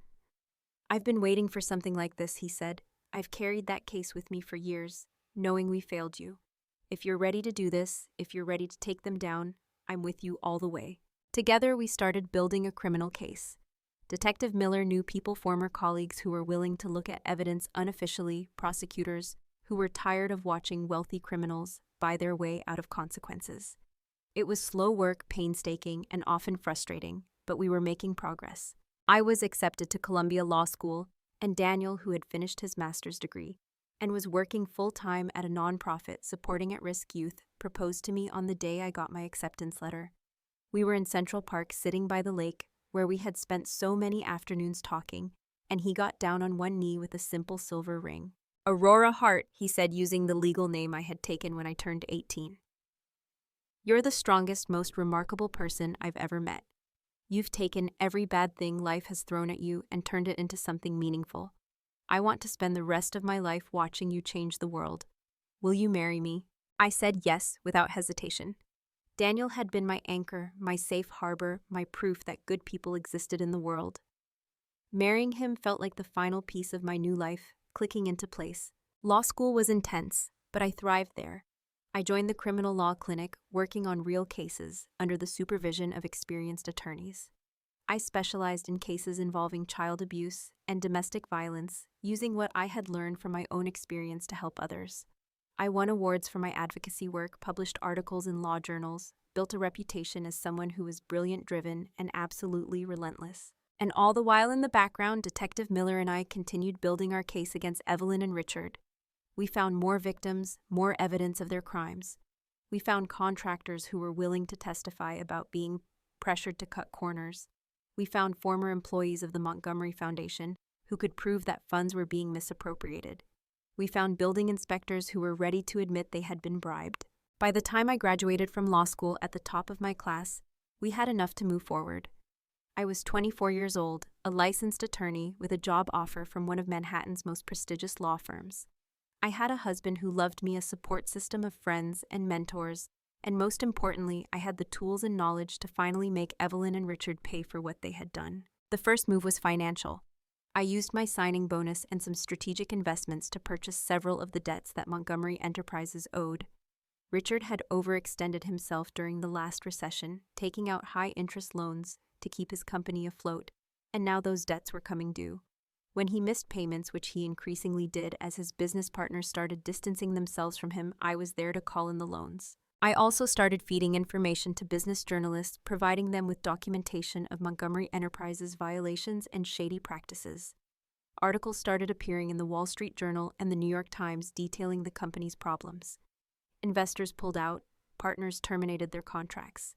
"I've been waiting for something like this," he said. "I've carried that case with me for years, knowing we failed you. If you're ready to do this, if you're ready to take them down, I'm with you all the way." Together, we started building a criminal case. Detective Miller knew people, former colleagues who were willing to look at evidence unofficially, prosecutors who were tired of watching wealthy criminals buy their way out of consequences. It was slow work, painstaking, and often frustrating, but we were making progress. I was accepted to Columbia Law School, and Daniel, who had finished his master's degree and was working full-time at a nonprofit supporting at-risk youth, proposed to me on the day I got my acceptance letter. We were in Central Park, sitting by the lake, where we had spent so many afternoons talking, and he got down on one knee with a simple silver ring. "Aurora Hart," he said, using the legal name I had taken when I turned 18. "You're the strongest, most remarkable person I've ever met. You've taken every bad thing life has thrown at you and turned it into something meaningful. I want to spend the rest of my life watching you change the world. Will you marry me?" I said yes without hesitation. Daniel had been my anchor, my safe harbor, my proof that good people existed in the world. Marrying him felt like the final piece of my new life, clicking into place. Law school was intense, but I thrived there. I joined the criminal law clinic, working on real cases under the supervision of experienced attorneys. I specialized in cases involving child abuse and domestic violence, using what I had learned from my own experience to help others. I won awards for my advocacy work, published articles in law journals, built a reputation as someone who was brilliant, driven, and absolutely relentless. And all the while in the background, Detective Miller and I continued building our case against Evelyn and Richard. We found more victims, more evidence of their crimes. We found contractors who were willing to testify about being pressured to cut corners. We found former employees of the Montgomery Foundation who could prove that funds were being misappropriated. We found building inspectors who were ready to admit they had been bribed. By the time I graduated from law school at the top of my class, we had enough to move forward. I was 24 years old, a licensed attorney with a job offer from one of Manhattan's most prestigious law firms. I had a husband who loved me, a support system of friends and mentors, and most importantly, I had the tools and knowledge to finally make Evelyn and Richard pay for what they had done. The first move was financial. I used my signing bonus and some strategic investments to purchase several of the debts that Montgomery Enterprises owed. Richard had overextended himself during the last recession, taking out high-interest loans to keep his company afloat, and now those debts were coming due. When he missed payments, which he increasingly did as his business partners started distancing themselves from him, I was there to call in the loans. I also started feeding information to business journalists, providing them with documentation of Montgomery Enterprises' violations and shady practices. Articles started appearing in the Wall Street Journal and the New York Times detailing the company's problems. Investors pulled out, partners terminated their contracts.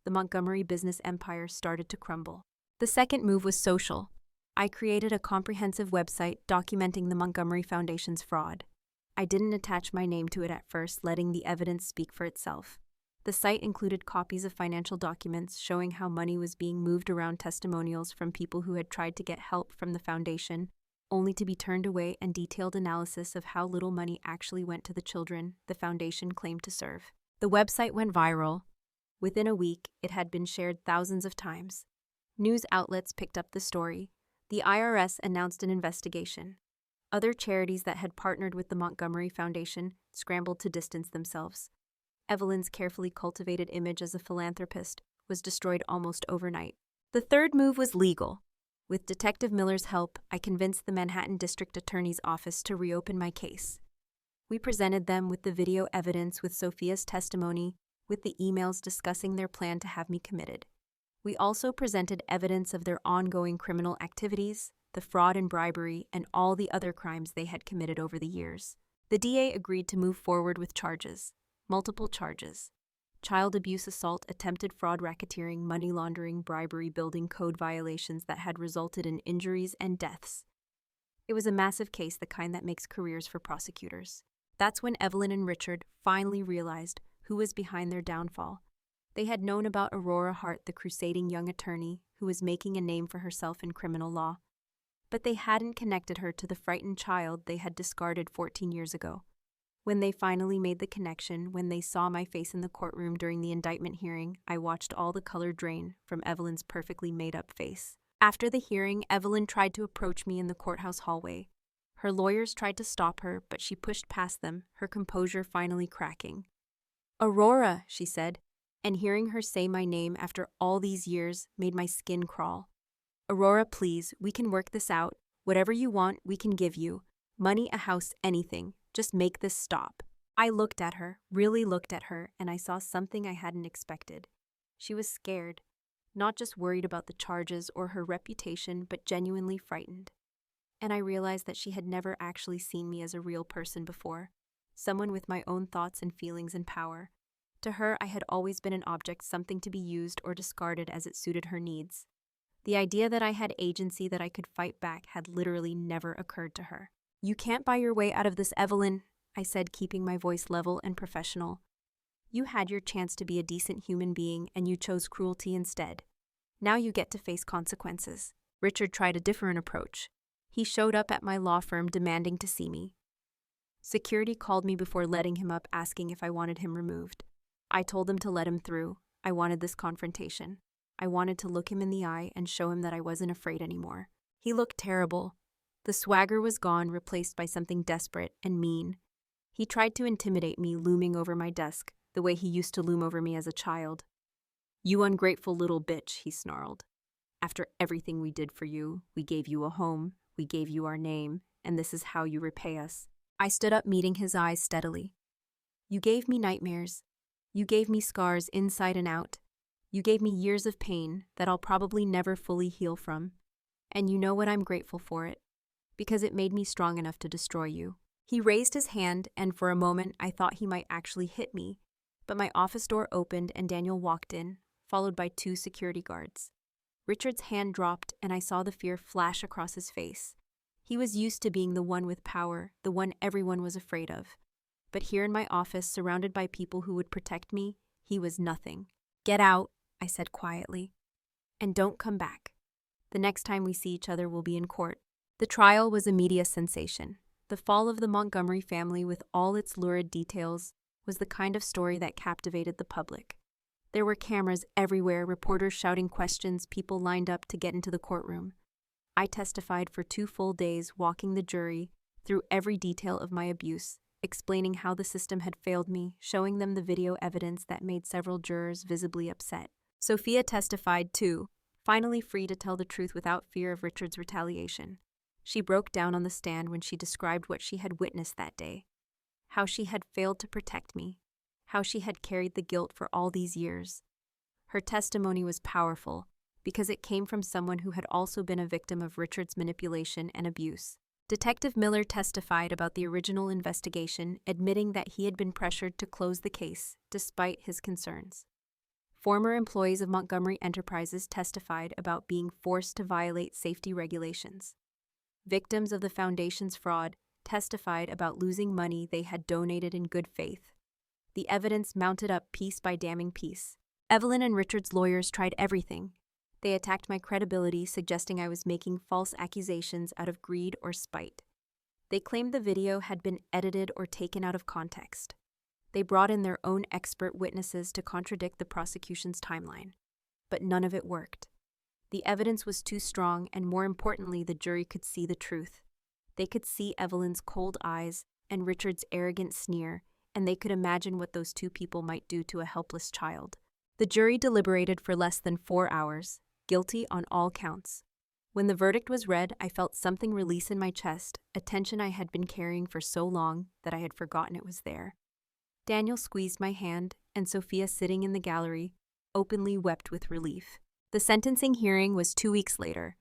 The Montgomery business empire started to crumble. The second move was social. I created a comprehensive website documenting the Montgomery Foundation's fraud. I didn't attach my name to it at first, letting the evidence speak for itself. The site included copies of financial documents showing how money was being moved around, testimonials from people who had tried to get help from the foundation, only to be turned away, and detailed analysis of how little money actually went to the children the foundation claimed to serve. The website went viral. Within a week, it had been shared thousands of times. News outlets picked up the story. The IRS announced an investigation. Other charities that had partnered with the Montgomery Foundation scrambled to distance themselves. Evelyn's carefully cultivated image as a philanthropist was destroyed almost overnight. The third move was legal. With Detective Miller's help, I convinced the Manhattan District Attorney's Office to reopen my case. We presented them with the video evidence, with Sophia's testimony, with the emails discussing their plan to have me committed. We also presented evidence of their ongoing criminal activities, the fraud and bribery, and all the other crimes they had committed over the years. The DA agreed to move forward with charges, multiple charges: child abuse, assault, attempted fraud, racketeering, money laundering, bribery, building code violations that had resulted in injuries and deaths. It was a massive case, the kind that makes careers for prosecutors. That's when Evelyn and Richard finally realized who was behind their downfall. They had known about Aurora Hart, the crusading young attorney who was making a name for herself in criminal law, but they hadn't connected her to the frightened child they had discarded 14 years ago. When they finally made the connection, when they saw my face in the courtroom during the indictment hearing, I watched all the color drain from Evelyn's perfectly made-up face. After the hearing, Evelyn tried to approach me in the courthouse hallway. Her lawyers tried to stop her, but she pushed past them, her composure finally cracking. "Aurora," she said, and hearing her say my name after all these years made my skin crawl. "Aurora, please, we can work this out. Whatever you want, we can give you. Money, a house, anything. Just make this stop." I looked at her, really looked at her, and I saw something I hadn't expected. She was scared, not just worried about the charges or her reputation, but genuinely frightened. And I realized that she had never actually seen me as a real person before, someone with my own thoughts and feelings and power. To her, I had always been an object, something to be used or discarded as it suited her needs. The idea that I had agency, that I could fight back, had literally never occurred to her. "You can't buy your way out of this, Evelyn," I said, keeping my voice level and professional. "You had your chance to be a decent human being, and you chose cruelty instead. Now you get to face consequences." Richard tried a different approach. He showed up at my law firm demanding to see me. Security called me before letting him up, asking if I wanted him removed. I told them to let him through. I wanted this confrontation. I wanted to look him in the eye and show him that I wasn't afraid anymore. He looked terrible. The swagger was gone, replaced by something desperate and mean. He tried to intimidate me, looming over my desk, the way he used to loom over me as a child. "You ungrateful little bitch," he snarled. "After everything we did for you, we gave you a home, we gave you our name, and this is how you repay us." I stood up, meeting his eyes steadily. "You gave me nightmares. You gave me scars inside and out. You gave me years of pain that I'll probably never fully heal from. And you know what? I'm grateful for it, because it made me strong enough to destroy you." He raised his hand, and for a moment I thought he might actually hit me, but my office door opened and Daniel walked in, followed by 2 security guards. Richard's hand dropped, and I saw the fear flash across his face. He was used to being the one with power, the one everyone was afraid of. But here in my office, surrounded by people who would protect me, he was nothing. "Get out," I said quietly, "and don't come back. The next time we see each other will be in court." The trial was a media sensation. The fall of the Montgomery family, with all its lurid details, was the kind of story that captivated the public. There were cameras everywhere, reporters shouting questions, people lined up to get into the courtroom. I testified for 2 full days, walking the jury through every detail of my abuse, explaining how the system had failed me, showing them the video evidence that made several jurors visibly upset. Sophia testified too, finally free to tell the truth without fear of Richard's retaliation. She broke down on the stand when she described what she had witnessed that day, how she had failed to protect me, how she had carried the guilt for all these years. Her testimony was powerful because it came from someone who had also been a victim of Richard's manipulation and abuse. Detective Miller testified about the original investigation, admitting that he had been pressured to close the case despite his concerns. Former employees of Montgomery Enterprises testified about being forced to violate safety regulations. Victims of the foundation's fraud testified about losing money they had donated in good faith. The evidence mounted up piece by damning piece. Evelyn and Richard's lawyers tried everything. They attacked my credibility, suggesting I was making false accusations out of greed or spite. They claimed the video had been edited or taken out of context. They brought in their own expert witnesses to contradict the prosecution's timeline. But none of it worked. The evidence was too strong, and more importantly, the jury could see the truth. They could see Evelyn's cold eyes and Richard's arrogant sneer, and they could imagine what those 2 people might do to a helpless child. The jury deliberated for less than 4 hours, guilty on all counts. When the verdict was read, I felt something release in my chest, a tension I had been carrying for so long that I had forgotten it was there. Daniel squeezed my hand, and Sophia, sitting in the gallery, openly wept with relief. The sentencing hearing was 2 weeks later.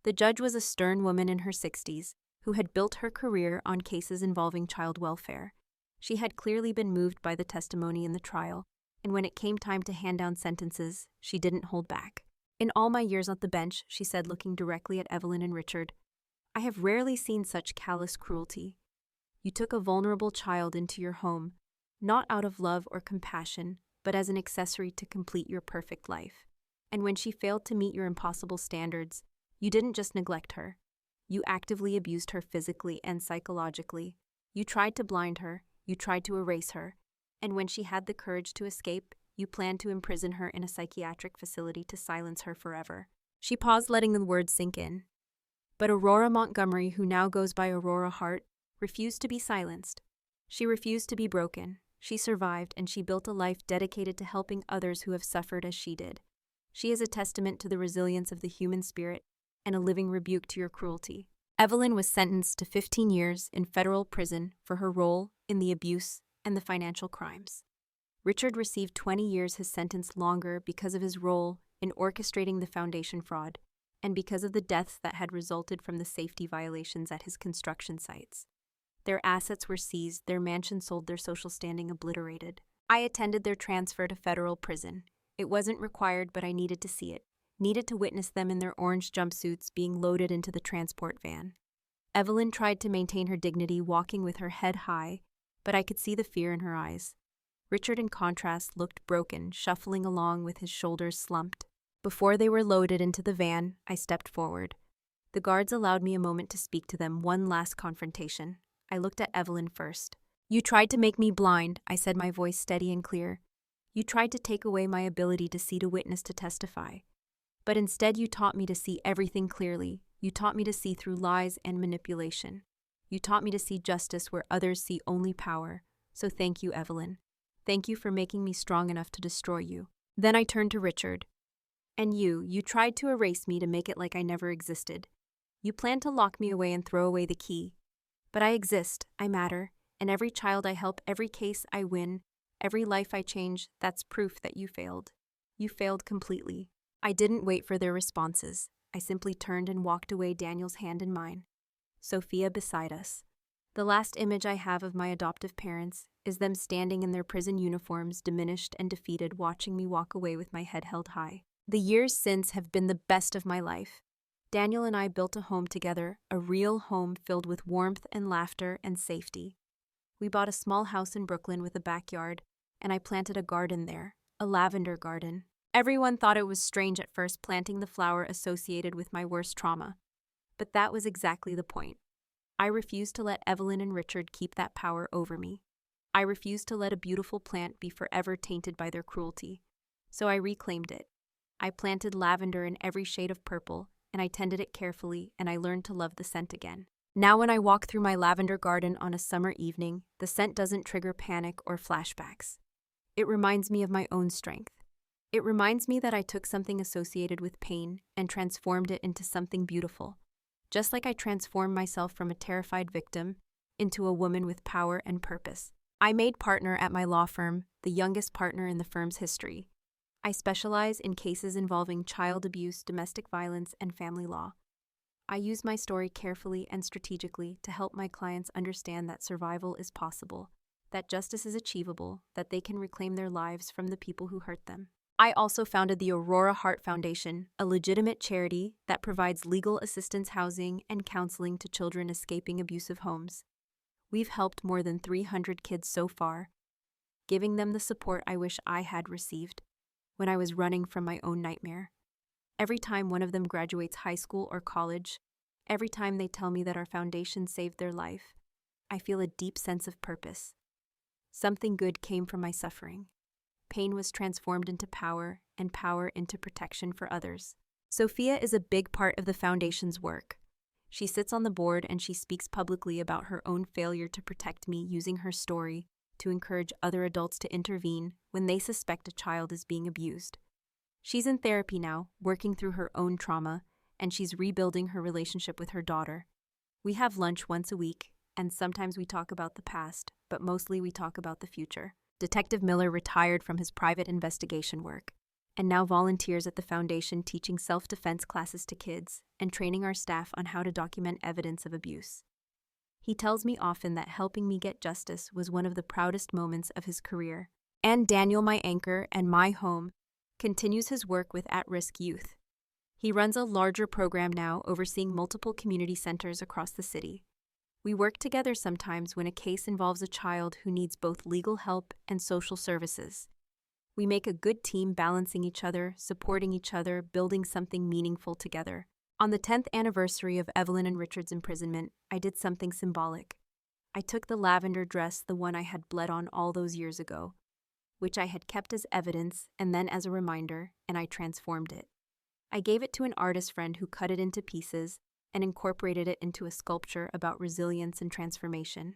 The judge was a stern woman in her 60s, who had built her career on cases involving child welfare. She had clearly been moved by the testimony in the trial, and when it came time to hand down sentences, she didn't hold back. In all my years on the bench, she said, looking directly at Evelyn and Richard, I have rarely seen such callous cruelty. You took a vulnerable child into your home, not out of love or compassion, but as an accessory to complete your perfect life. And when she failed to meet your impossible standards, you didn't just neglect her. You actively abused her physically and psychologically. You tried to blind her, you tried to erase her, and when she had the courage to escape, you planned to imprison her in a psychiatric facility to silence her forever. She paused, letting the words sink in. But Aurora Montgomery, who now goes by Aurora Hart, refused to be silenced. She refused to be broken. She survived, and she built a life dedicated to helping others who have suffered as she did. She is a testament to the resilience of the human spirit and a living rebuke to your cruelty. Evelyn was sentenced to 15 years in federal prison for her role in the abuse and the financial crimes. Richard received 20 years, his sentence longer because of his role in orchestrating the foundation fraud and because of the deaths that had resulted from the safety violations at his construction sites. Their assets were seized, their mansion sold, their social standing obliterated. I attended their transfer to federal prison. It wasn't required, but I needed to see it, needed to witness them in their orange jumpsuits being loaded into the transport van. Evelyn tried to maintain her dignity, walking with her head high, but I could see the fear in her eyes. Richard, in contrast, looked broken, shuffling along with his shoulders slumped. Before they were loaded into the van, I stepped forward. The guards allowed me a moment to speak to them, one last confrontation. I looked at Evelyn first. You tried to make me blind, I said, my voice steady and clear. You tried to take away my ability to see, to witness, to testify. But instead you taught me to see everything clearly. You taught me to see through lies and manipulation. You taught me to see justice where others see only power. So thank you, Evelyn. Thank you for making me strong enough to destroy you. Then I turned to Richard. And you tried to erase me, to make it like I never existed. You planned to lock me away and throw away the key. But I exist, I matter, and every child I help, every case I win, every life I change, that's proof that you failed. You failed completely. I didn't wait for their responses. I simply turned and walked away, Daniel's hand in mine. Sophia beside us. The last image I have of my adoptive parents is them standing in their prison uniforms, diminished and defeated, watching me walk away with my head held high. The years since have been the best of my life. Daniel and I built a home together, a real home filled with warmth and laughter and safety. We bought a small house in Brooklyn with a backyard, and I planted a garden there, a lavender garden. Everyone thought it was strange at first, planting the flower associated with my worst trauma. But that was exactly the point. I refused to let Evelyn and Richard keep that power over me. I refused to let a beautiful plant be forever tainted by their cruelty. So I reclaimed it. I planted lavender in every shade of purple, and I tended it carefully, and I learned to love the scent again. Now when I walk through my lavender garden on a summer evening, the scent doesn't trigger panic or flashbacks. It reminds me of my own strength. It reminds me that I took something associated with pain and transformed it into something beautiful, just like I transformed myself from a terrified victim into a woman with power and purpose. I made partner at my law firm, the youngest partner in the firm's history. I specialize in cases involving child abuse, domestic violence, and family law. I use my story carefully and strategically to help my clients understand that survival is possible, that justice is achievable, that they can reclaim their lives from the people who hurt them. I also founded the Aurora Hart Foundation, a legitimate charity that provides legal assistance, housing, and counseling to children escaping abusive homes. We've helped more than 300 kids so far, giving them the support I wish I had received when I was running from my own nightmare. Every time one of them graduates high school or college, every time they tell me that our foundation saved their life, I feel a deep sense of purpose. Something good came from my suffering. Pain was transformed into power, and power into protection for others. Sophia is a big part of the foundation's work. She sits on the board and she speaks publicly about her own failure to protect me, using her story to encourage other adults to intervene when they suspect a child is being abused. She's in therapy now, working through her own trauma, and she's rebuilding her relationship with her daughter. We have lunch once a week, and sometimes we talk about the past, but mostly we talk about the future. Detective Miller retired from his private investigation work and now volunteers at the foundation teaching self-defense classes to kids and training our staff on how to document evidence of abuse. He tells me often that helping me get justice was one of the proudest moments of his career. And Daniel, my anchor and my home, continues his work with at-risk youth. He runs a larger program now, overseeing multiple community centers across the city. We work together sometimes when a case involves a child who needs both legal help and social services. We make a good team, balancing each other, supporting each other, building something meaningful together. On the 10th anniversary of Evelyn and Richard's imprisonment, I did something symbolic. I took the lavender dress, the one I had bled on all those years ago, which I had kept as evidence and then as a reminder, and I transformed it. I gave it to an artist friend who cut it into pieces and incorporated it into a sculpture about resilience and transformation.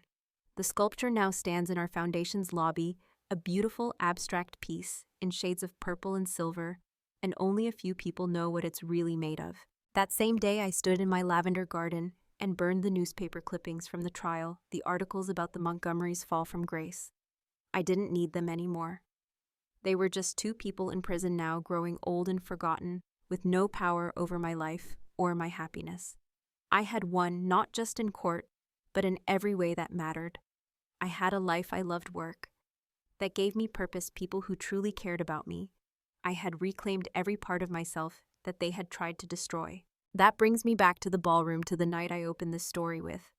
The sculpture now stands in our foundation's lobby, a beautiful abstract piece in shades of purple and silver, and only a few people know what it's really made of. That same day, I stood in my lavender garden and burned the newspaper clippings from the trial, the articles about the Montgomerys' fall from grace. I didn't need them anymore. They were just two people in prison now, growing old and forgotten, with no power over my life or my happiness. I had won, not just in court, but in every way that mattered. I had a life I loved, work that gave me purpose, people who truly cared about me. I had reclaimed every part of myself that they had tried to destroy. That brings me back to the ballroom, to the night I opened this story with.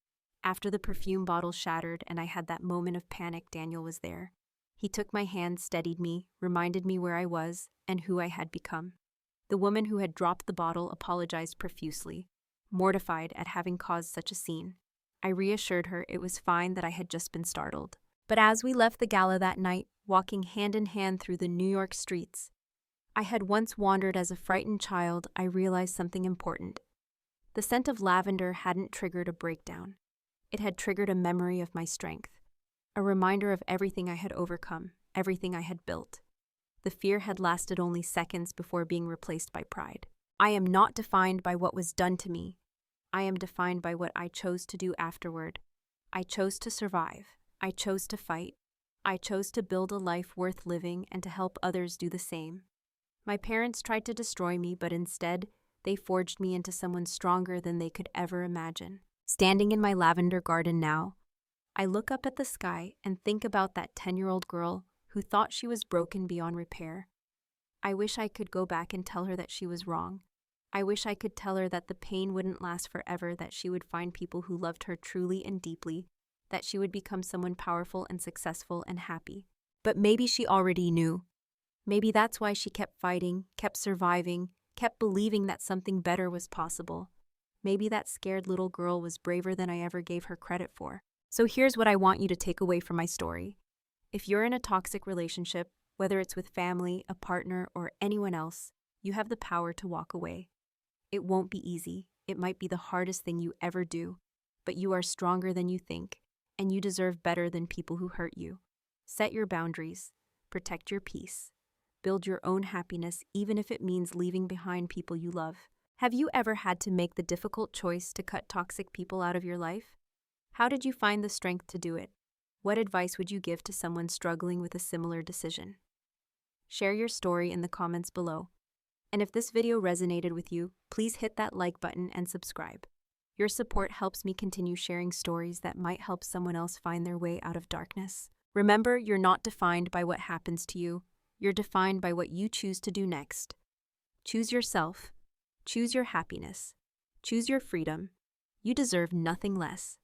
After the perfume bottle shattered and I had that moment of panic, Daniel was there. He took my hand, steadied me, reminded me where I was and who I had become. The woman who had dropped the bottle apologized profusely, mortified at having caused such a scene. I reassured her it was fine, that I had just been startled. But as we left the gala that night, walking hand in hand through the New York streets I had once wandered as a frightened child, I realized something important. The scent of lavender hadn't triggered a breakdown. It had triggered a memory of my strength, a reminder of everything I had overcome, everything I had built. The fear had lasted only seconds before being replaced by pride. I am not defined by what was done to me. I am defined by what I chose to do afterward. I chose to survive. I chose to fight. I chose to build a life worth living and to help others do the same. My parents tried to destroy me, but instead, they forged me into someone stronger than they could ever imagine. Standing in my lavender garden now, I look up at the sky and think about that 10-year-old girl who thought she was broken beyond repair. I wish I could go back and tell her that she was wrong. I wish I could tell her that the pain wouldn't last forever, that she would find people who loved her truly and deeply, that she would become someone powerful and successful and happy. But maybe she already knew. Maybe that's why she kept fighting, kept surviving, kept believing that something better was possible. Maybe that scared little girl was braver than I ever gave her credit for. So here's what I want you to take away from my story. If you're in a toxic relationship, whether it's with family, a partner, or anyone else, you have the power to walk away. It won't be easy. It might be the hardest thing you ever do, but you are stronger than you think, and you deserve better than people who hurt you. Set your boundaries. Protect your peace. Build your own happiness, even if it means leaving behind people you love. Have you ever had to make the difficult choice to cut toxic people out of your life? How did you find the strength to do it? What advice would you give to someone struggling with a similar decision? Share your story in the comments below. And if this video resonated with you, please hit that like button and subscribe. Your support helps me continue sharing stories that might help someone else find their way out of darkness. Remember, you're not defined by what happens to you. You're defined by what you choose to do next. Choose yourself. Choose your happiness. Choose your freedom. You deserve nothing less.